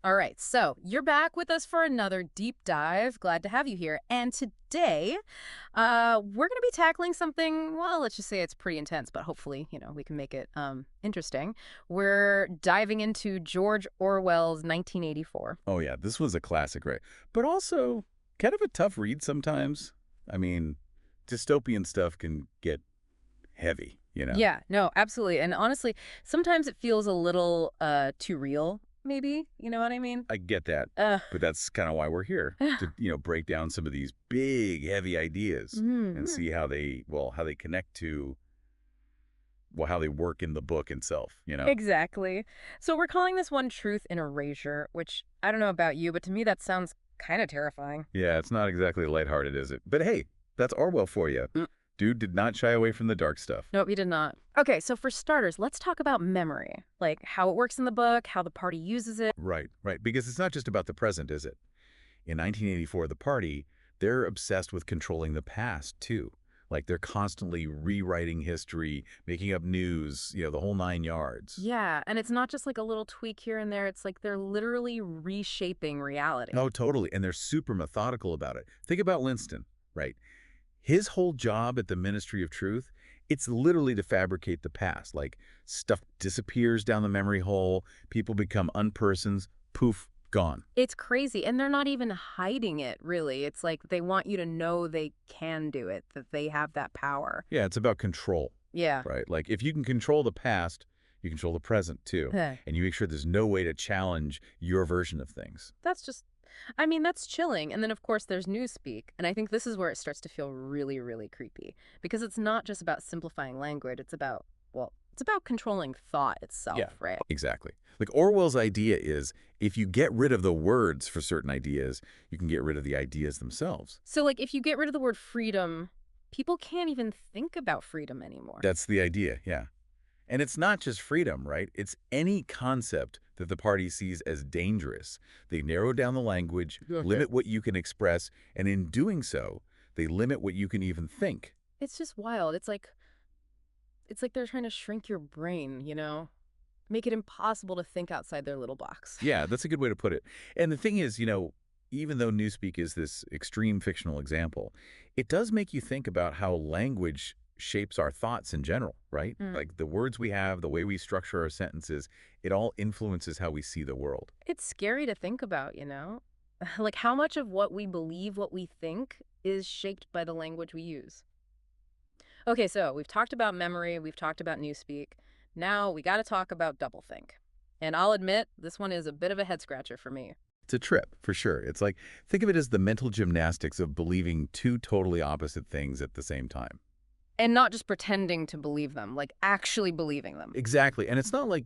All right, so you're back with us for another deep dive. Glad to have you here. And today, we're going to be tackling something, well, let's just say it's pretty intense, but hopefully, we can make it interesting. We're diving into George Orwell's 1984. Oh yeah, this was a classic, right? But also kind of a tough read sometimes. I mean, dystopian stuff can get heavy. Yeah, no, absolutely. And honestly, sometimes it feels a little too real, maybe. You know what I mean? I get that, Uh, but that's kind of why we're here to break down some of these big, heavy ideas and mhm. see how they connect to, how they work in the book itself. Exactly. So we're calling this one Truth in Erasure, which I don't know about you, but to me that sounds kind of terrifying. Yeah, it's not exactly lighthearted, is it? But hey, that's Orwell for you. Dude did not shy away from the dark stuff. Nope, you did not. Okay, so for starters, let's talk about memory, like how it works in the book, how the party uses it. Right, right. Because it's not just about the present, is it? In 1984, the party, they're obsessed with controlling the past, too. Like, they're constantly rewriting history, making up news, the whole 9 yards. Yeah, and it's not just like a little tweak here and there, it's like they're literally reshaping reality. Oh, totally. And they're super methodical about it. Think about Winston, right? His whole job at the Ministry of Truth, it's literally to fabricate the past. Like, stuff disappears down the memory hole, people become unpersons, poof, gone. It's crazy, and they're not even hiding it, really. It's like they want you to know they can do it, that they have that power. Yeah, it's about control, Yeah. right? Like, if you can control the past, you control the present, too. Huh. And you make sure there's no way to challenge your version of things. That's just, I mean, that's chilling. And then, of course, there's newspeak. And I think this is where it starts to feel really, really creepy. Because it's not just about simplifying language. It's about, well, it's about controlling thought itself, Yeah, right? exactly. Like Orwell's idea is if you get rid of the words for certain ideas, you can get rid of the ideas themselves. So, like, if you get rid of the word freedom, people can't even think about freedom anymore. That's the idea, yeah. And it's not just freedom, right? It's any concept that the party sees as dangerous. They narrow down the language, limit what you can express, and in doing so, they limit what you can even think. It's just wild. It's like they're trying to shrink your brain, Make it impossible to think outside their little box. Yeah, that's a good way to put it. And the thing is, even though Newspeak is this extreme fictional example, it does make you think about how language shapes our thoughts in general, right? Mm. Like the words we have, the way we structure our sentences, it all influences how we see the world. It's scary to think about. Like how much of what we believe, what we think, is shaped by the language we use. Okay, so we've talked about memory, we've talked about newspeak. Now we got to talk about doublethink. And I'll admit, this one is a bit of a head scratcher for me. It's a trip, for sure. It's like, think of it as the mental gymnastics of believing two totally opposite things at the same time. And not just pretending to believe them, like actually believing them. Exactly. And it's not like,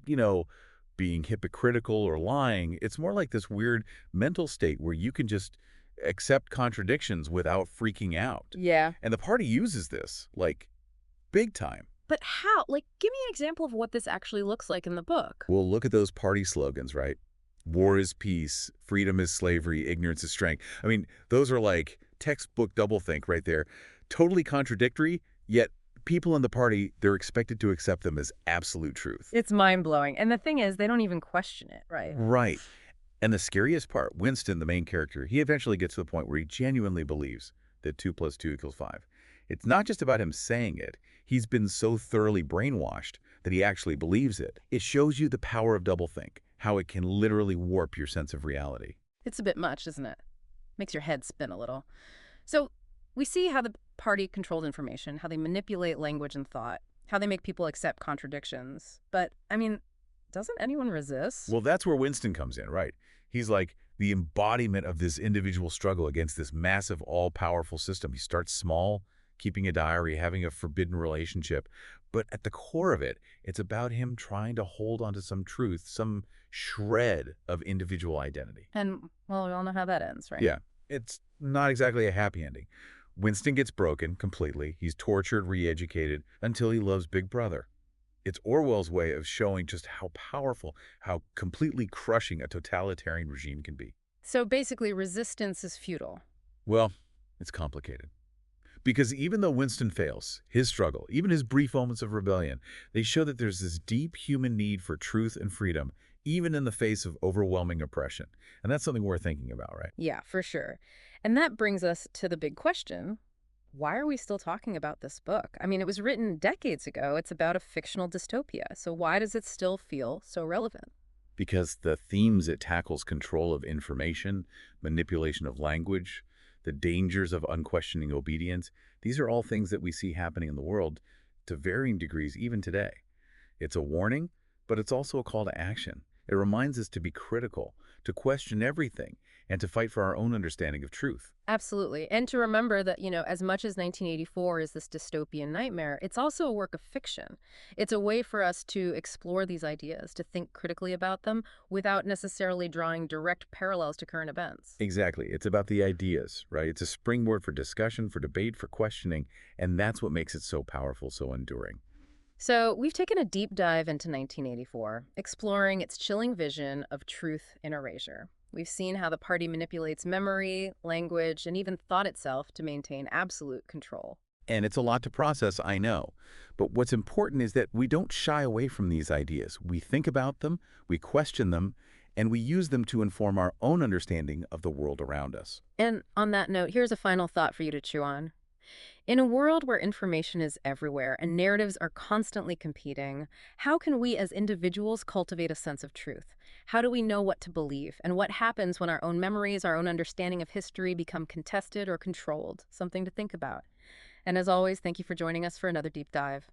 being hypocritical or lying. It's more like this weird mental state where you can just accept contradictions without freaking out. Yeah. And the party uses this, like, big time. But how? Like, give me an example of what this actually looks like in the book. Well, look at those party slogans, right? War is peace, freedom is slavery, ignorance is strength. I mean, those are like textbook doublethink right there. Totally contradictory, yet people in the party, they're expected to accept them as absolute truth. It's mind-blowing. And the thing is, they don't even question it, right? Right. And the scariest part, Winston, the main character, he eventually gets to the point where he genuinely believes that 2 + 2 = 5. It's not just about him saying it. He's been so thoroughly brainwashed that he actually believes it. It shows you the power of doublethink, how it can literally warp your sense of reality. It's a bit much, isn't it? Makes your head spin a little. So we see how the party controls information, how they manipulate language and thought, how they make people accept contradictions. But, I mean, doesn't anyone resist? Well, that's where Winston comes in, right? He's like the embodiment of this individual struggle against this massive, all-powerful system. He starts small, keeping a diary, having a forbidden relationship. But at the core of it, it's about him trying to hold onto some truth, some shred of individual identity. And, well, we all know how that ends, right? Yeah, it's not exactly a happy ending. Winston gets broken completely. He's tortured, re-educated, until he loves Big Brother. It's Orwell's way of showing just how powerful, how completely crushing a totalitarian regime can be. So basically, resistance is futile. Well, it's complicated. Because even though Winston fails, his struggle, even his brief moments of rebellion, they show that there's this deep human need for truth and freedom, even in the face of overwhelming oppression. And that's something we're thinking about, right? Yeah, for sure. And that brings us to the big question. Why are we still talking about this book? I mean, it was written decades ago. It's about a fictional dystopia. So why does it still feel so relevant? Because the themes it tackles, control of information, manipulation of language, the dangers of unquestioning obedience, these are all things that we see happening in the world to varying degrees even today. It's a warning, but it's also a call to action. It reminds us to be critical, to question everything, and to fight for our own understanding of truth. Absolutely. And to remember that, as much as 1984 is this dystopian nightmare, it's also a work of fiction. It's a way for us to explore these ideas, to think critically about them without necessarily drawing direct parallels to current events. Exactly. It's about the ideas, right? It's a springboard for discussion, for debate, for questioning, and that's what makes it so powerful, so enduring. So, we've taken a deep dive into 1984, exploring its chilling vision of truth in Erasure. We've seen how the party manipulates memory, language, and even thought itself to maintain absolute control. And it's a lot to process, I know. But what's important is that we don't shy away from these ideas. We think about them, we question them, and we use them to inform our own understanding of the world around us. And on that note, here's a final thought for you to chew on. In a world where information is everywhere and narratives are constantly competing, how can we as individuals cultivate a sense of truth? How do we know what to believe? And what happens when our own memories, our own understanding of history become contested or controlled? Something to think about. And as always, thank you for joining us for another deep dive.